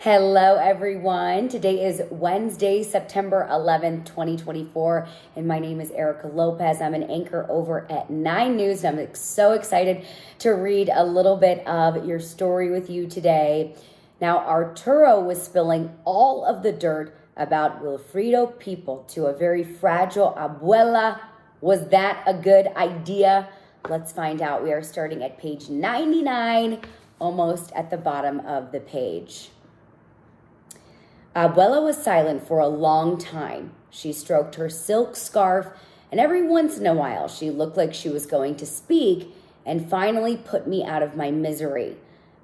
Hello, everyone. Today is Wednesday, September 11th, 2024, and my name is Erica Lopez. I'm an anchor over at 9 News, and I'm so excited to read a little bit of your story with you today. Now, Arturo was spilling all of the dirt about Wilfredo people to a very fragile abuela. Was that a good idea? Let's find out. We are starting at page 99, almost at the bottom of the page. Abuela was silent for a long time. She stroked her silk scarf, and every once in a while she looked like she was going to speak and finally put me out of my misery.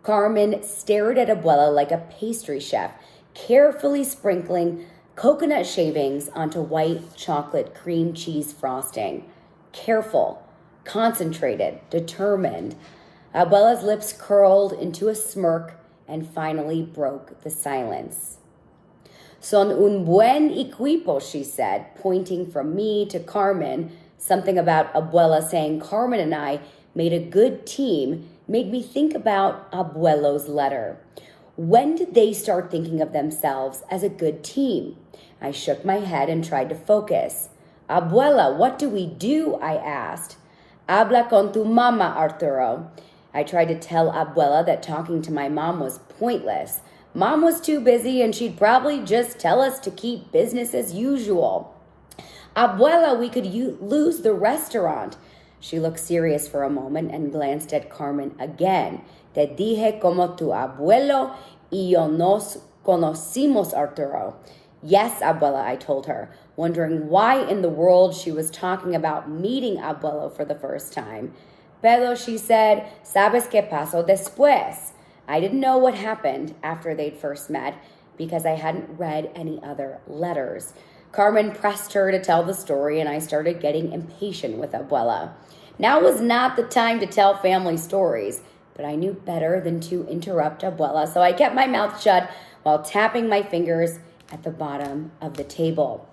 Carmen stared at Abuela like a pastry chef, carefully sprinkling coconut shavings onto white chocolate cream cheese frosting. Careful, concentrated, determined. Abuela's lips curled into a smirk and finally broke the silence. Son un buen equipo, she said, pointing from me to Carmen. Something about Abuela saying Carmen and I made a good team made me think about Abuelo's letter. When did they start thinking of themselves as a good team? I shook my head and tried to focus. Abuela, what do we do? I asked. Habla con tu mama, Arturo. I tried to tell Abuela that talking to my mom was pointless. Mom was too busy and she'd probably just tell us to keep business as usual. Abuela, we could lose the restaurant. She looked serious for a moment and glanced at Carmen again. Te dije como tu abuelo y yo nos conocimos, Arturo. Yes, Abuela, I told her, wondering why in the world she was talking about meeting Abuelo for the first time. Pero, she said, ¿sabes qué pasó después? I didn't know what happened after they'd first met because I hadn't read any other letters. Carmen pressed her to tell the story, and I started getting impatient with Abuela. Now was not the time to tell family stories, but I knew better than to interrupt Abuela, so I kept my mouth shut while tapping my fingers at the bottom of the table.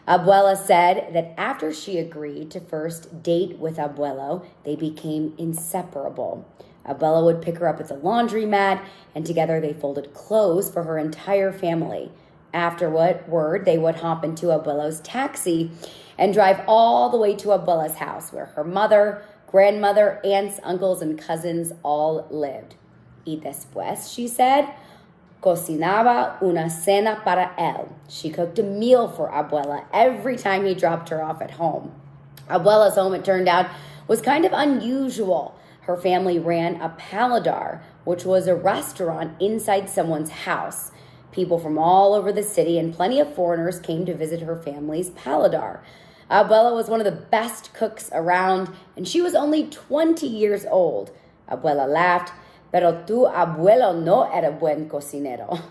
Abuela said that after she agreed to first date with Abuelo, they became inseparable. Abuela would pick her up at the laundromat, and together they folded clothes for her entire family. Afterward, they would hop into Abuelo's taxi and drive all the way to Abuela's house, where her mother, grandmother, aunts, uncles, and cousins all lived. Y después, she said, cocinaba una cena para él. She cooked a meal for Abuela every time he dropped her off at home. Abuela's home, it turned out, was kind of unusual. Her family ran a paladar, which was a restaurant inside someone's house. People from all over the city and plenty of foreigners came to visit her family's paladar. Abuela was one of the best cooks around, and she was only 20 years old. Abuela laughed, pero tu abuelo no era buen cocinero.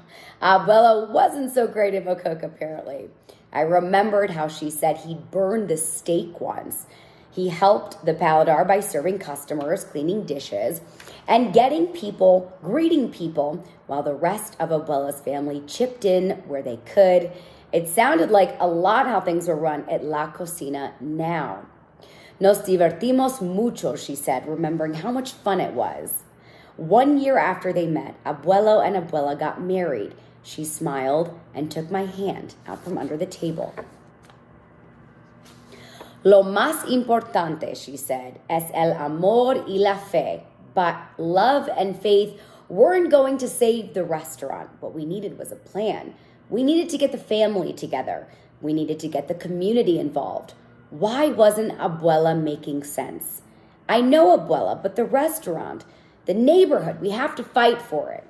Abuela wasn't so great of a cook, apparently. I remembered how she said he'd burned the steak once. He helped the paladar by serving customers, cleaning dishes, and greeting people, while the rest of Abuela's family chipped in where they could. It sounded like a lot how things were run at La Cocina now. Nos divertimos mucho, she said, remembering how much fun it was. 1 year after they met, Abuelo and Abuela got married. She smiled and took my hand out from under the table. Lo más importante, she said, es el amor y la fe. But love and faith weren't going to save the restaurant. What we needed was a plan. We needed to get the family together. We needed to get the community involved. Why wasn't Abuela making sense? I know Abuela, but the restaurant, the neighborhood, we have to fight for it.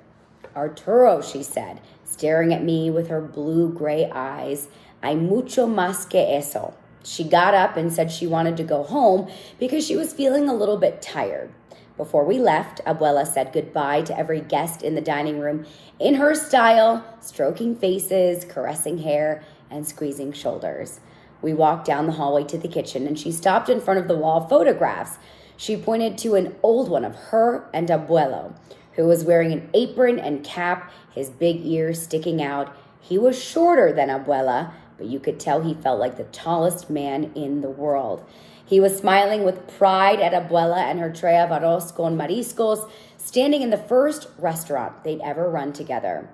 Arturo, she said, staring at me with her blue-gray eyes, hay mucho más que eso. She got up and said she wanted to go home because she was feeling a little bit tired. Before we left, Abuela said goodbye to every guest in the dining room in her style, stroking faces, caressing hair, and squeezing shoulders. We walked down the hallway to the kitchen, and she stopped in front of the wall of photographs. She pointed to an old one of her and Abuelo, who was wearing an apron and cap, his big ears sticking out. He was shorter than Abuela, but you could tell he felt like the tallest man in the world. He was smiling with pride at Abuela and her tray of arroz con mariscos, standing in the first restaurant they'd ever run together.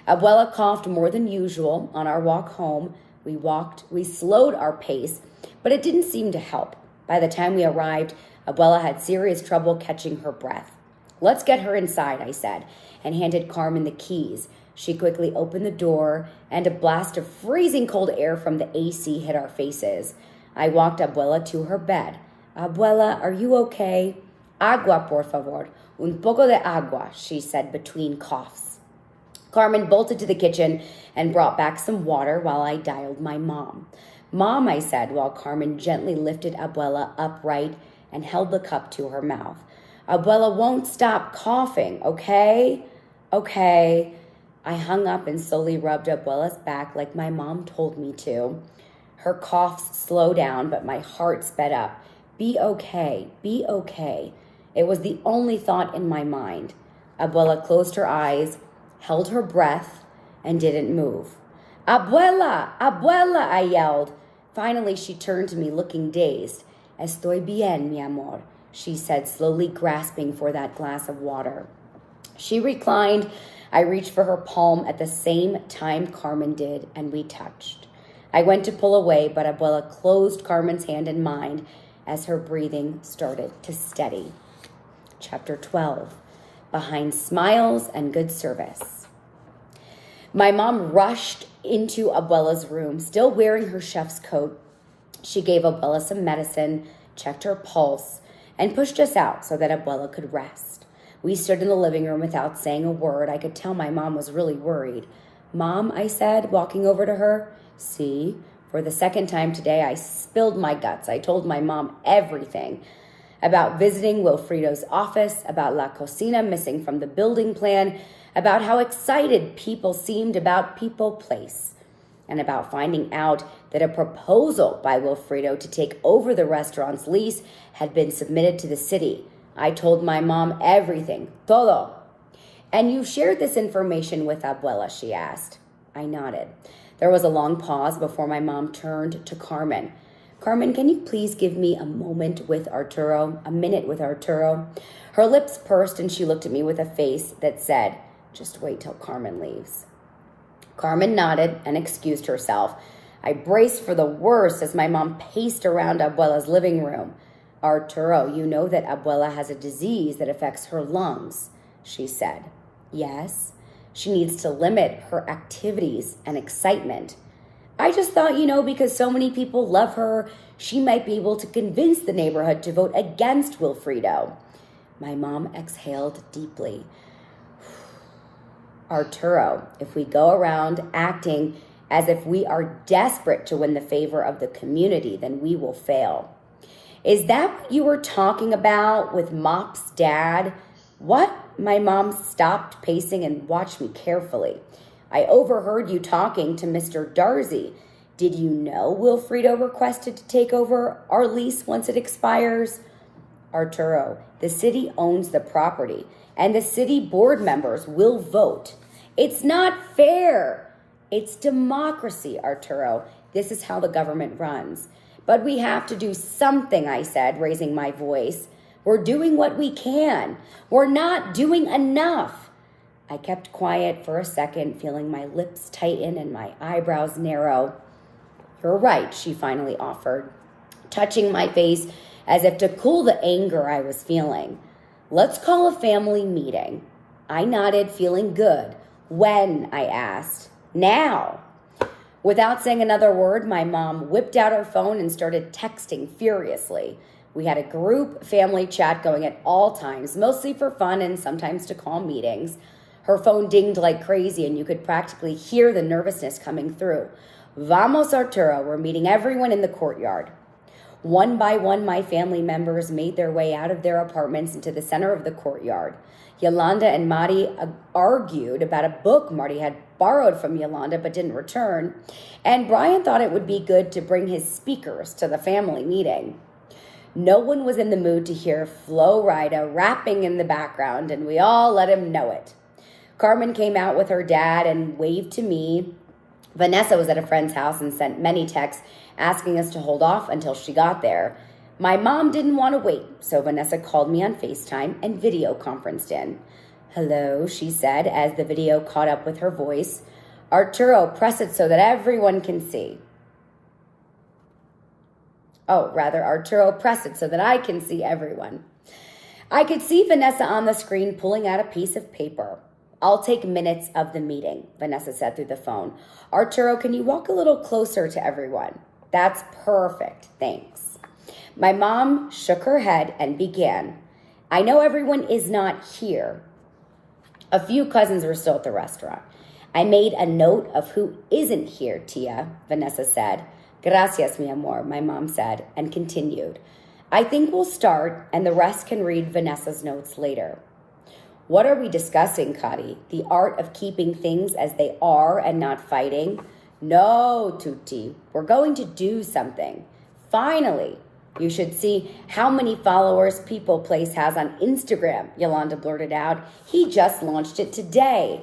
Abuela coughed more than usual on our walk home. We slowed our pace, but it didn't seem to help. By the time we arrived, Abuela had serious trouble catching her breath. "Let's get her inside," I said, and handed Carmen the keys. She quickly opened the door, and a blast of freezing cold air from the AC hit our faces. I walked Abuela to her bed. "Abuela, are you okay?" "Agua, por favor. Un poco de agua," she said between coughs. Carmen bolted to the kitchen and brought back some water while I dialed my mom. "Mom," I said, while Carmen gently lifted Abuela upright and held the cup to her mouth. "Abuela won't stop coughing, okay?" "Okay." I hung up and slowly rubbed Abuela's back like my mom told me to. Her coughs slowed down, but my heart sped up. Be okay, be okay. It was the only thought in my mind. Abuela closed her eyes, held her breath, and didn't move. "Abuela! Abuela!" I yelled. Finally, she turned to me looking dazed. "Estoy bien, mi amor," she said, slowly grasping for that glass of water. She reclined. I reached for her palm at the same time Carmen did, and we touched. I went to pull away, but Abuela closed Carmen's hand in mine as her breathing started to steady. Chapter 12, Behind Smiles and Good Service. My mom rushed into Abuela's room, still wearing her chef's coat. She gave Abuela some medicine, checked her pulse, and pushed us out so that Abuela could rest. We stood in the living room without saying a word. I could tell my mom was really worried. "Mom," I said, walking over to her. "See, for the second time today, I spilled my guts. I told my mom everything about visiting Wilfredo's office, about La Cocina missing from the building plan, about how excited people seemed about People Place, and about finding out that a proposal by Wilfredo to take over the restaurant's lease had been submitted to the city. I told my mom everything, todo." "And you shared this information with Abuela?" she asked. I nodded. There was a long pause before my mom turned to Carmen. "Carmen, can you please give me a minute with Arturo? Her lips pursed and she looked at me with a face that said, "Just wait till Carmen leaves." Carmen nodded and excused herself. I braced for the worst as my mom paced around Abuela's living room. "Arturo, you know that Abuela has a disease that affects her lungs," she said. "Yes. She needs to limit her activities and excitement." "I just thought, because so many people love her, she might be able to convince the neighborhood to vote against Wilfredo." My mom exhaled deeply. "Arturo, if we go around acting as if we are desperate to win the favor of the community, then we will fail." "Is that what you were talking about with Mop's dad?" "What?" My mom stopped pacing and watched me carefully. "I overheard you talking to Mr. Darcy. Did you know Wilfredo requested to take over our lease once it expires?" "Arturo, the city owns the property, and the city board members will vote. It's not fair." "It's democracy, Arturo. This is how the government runs." "But we have to do something," I said, raising my voice. "We're doing what we can. We're not doing enough." I kept quiet for a second, feeling my lips tighten and my eyebrows narrow. "You're right," she finally offered, touching my face as if to cool the anger I was feeling. "Let's call a family meeting." I nodded, feeling good. "When?" I asked. "Now." Without saying another word, my mom whipped out her phone and started texting furiously. We had a group family chat going at all times, mostly for fun and sometimes to call meetings. Her phone dinged like crazy, and you could practically hear the nervousness coming through. "Vamos, Arturo, we're meeting everyone in the courtyard." One by one, my family members made their way out of their apartments into the center of the courtyard. Yolanda and Marty argued about a book Marty had borrowed from Yolanda but didn't return, and Brian thought it would be good to bring his speakers to the family meeting. No one was in the mood to hear Flo Rida rapping in the background, and we all let him know it. Carmen came out with her dad and waved to me. Vanessa was at a friend's house and sent many texts asking us to hold off until she got there. My mom didn't want to wait, so Vanessa called me on FaceTime and video conferenced in. Hello, she said as the video caught up with her voice. Arturo, press it so that everyone can see. Arturo, press it so that I can see everyone. I could see Vanessa on the screen pulling out a piece of paper. I'll take minutes of the meeting, Vanessa said through the phone. Arturo, can you walk a little closer to everyone? That's perfect, thanks. My mom shook her head and began. I know everyone is not here. A few cousins were still at the restaurant. I made a note of who isn't here, Tia, Vanessa said. Gracias, mi amor, my mom said, and continued. I think we'll start, and the rest can read Vanessa's notes later. What are we discussing, Kari? The art of keeping things as they are and not fighting? No, Tutti, we're going to do something. Finally, you should see how many followers People Place has on Instagram, Yolanda blurted out. He just launched it today.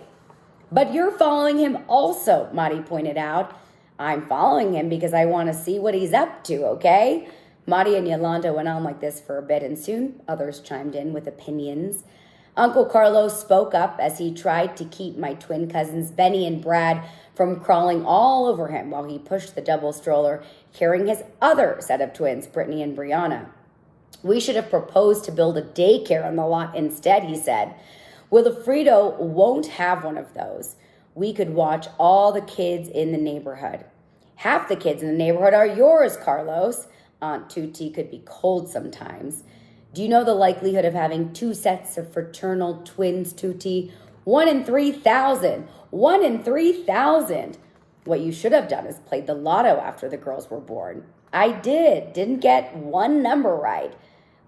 But you're following him also, Mari pointed out. I'm following him because I want to see what he's up to, okay? Mari and Yolanda went on like this for a bit, and soon others chimed in with opinions. Uncle Carlos spoke up as he tried to keep my twin cousins Benny and Brad from crawling all over him while he pushed the double stroller carrying his other set of twins, Brittany and Brianna. We should have proposed to build a daycare on the lot instead, he said. Wilfredo won't have one of those. We could watch all the kids in the neighborhood. Half the kids in the neighborhood are yours, Carlos. Aunt Tutti could be cold sometimes. Do you know the likelihood of having 2 sets of fraternal twins, Tutti? 1 in 3,000. 1 in 3,000. What you should have done is played the lotto after the girls were born. I didn't get one number right.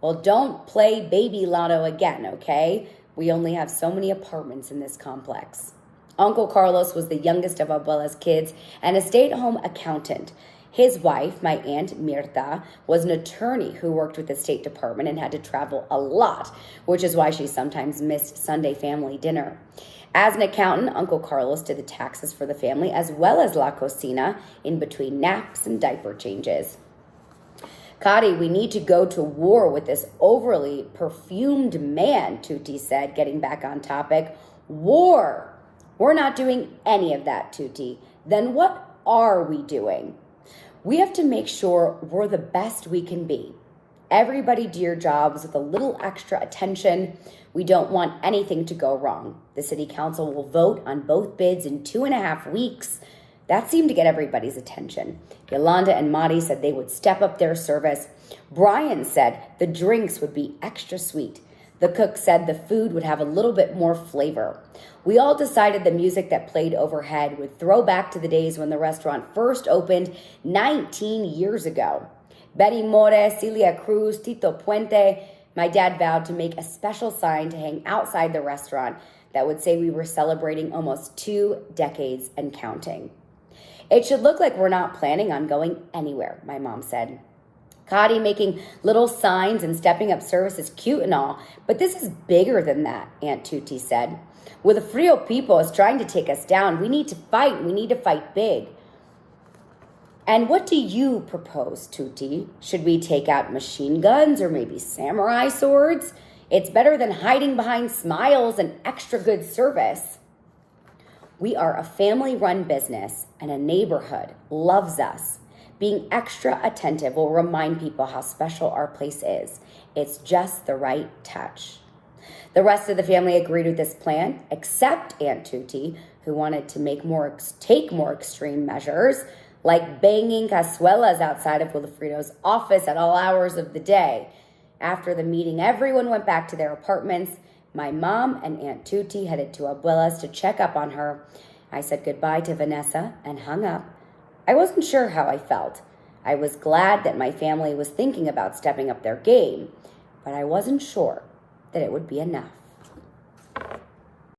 Well, don't play baby lotto again, okay? We only have so many apartments in this complex. Uncle Carlos was the youngest of Abuela's kids and a stay-at-home accountant. His wife, my Aunt Mirta, was an attorney who worked with the State Department and had to travel a lot, which is why she sometimes missed Sunday family dinner. As an accountant, Uncle Carlos did the taxes for the family as well as La Cocina in between naps and diaper changes. Kari, we need to go to war with this overly perfumed man, Tutti said, getting back on topic. War! We're not doing any of that, Tutti. Then what are we doing? We have to make sure we're the best we can be. Everybody do your jobs with a little extra attention. We don't want anything to go wrong. The city council will vote on both bids in 2.5 weeks. That seemed to get everybody's attention. Yolanda and Mari said they would step up their service. Brian said the drinks would be extra sweet. The cook said the food would have a little bit more flavor. We all decided the music that played overhead would throw back to the days when the restaurant first opened 19 years ago. Betty More, Celia Cruz, Tito Puente. My dad vowed to make a special sign to hang outside the restaurant that would say we were celebrating almost 2 decades and counting. It should look like we're not planning on going anywhere, my mom said. Kari making little signs and stepping up service is cute and all, but this is bigger than that, Aunt Tutti said. With the Frio people is trying to take us down, we need to fight. We need to fight big. And what do you propose, Tutti? Should we take out machine guns or maybe samurai swords? It's better than hiding behind smiles and extra good service. We are a family-run business, and a neighborhood loves us. Being extra attentive will remind people how special our place is. It's just the right touch. The rest of the family agreed with this plan, except Aunt Tutti, who wanted to take more extreme measures, like banging cazuelas outside of Wilfredo's office at all hours of the day. After the meeting, everyone went back to their apartments. My mom and Aunt Tutti headed to Abuela's to check up on her. I said goodbye to Vanessa and hung up. I wasn't sure how I felt. I was glad that my family was thinking about stepping up their game, but I wasn't sure that it would be enough.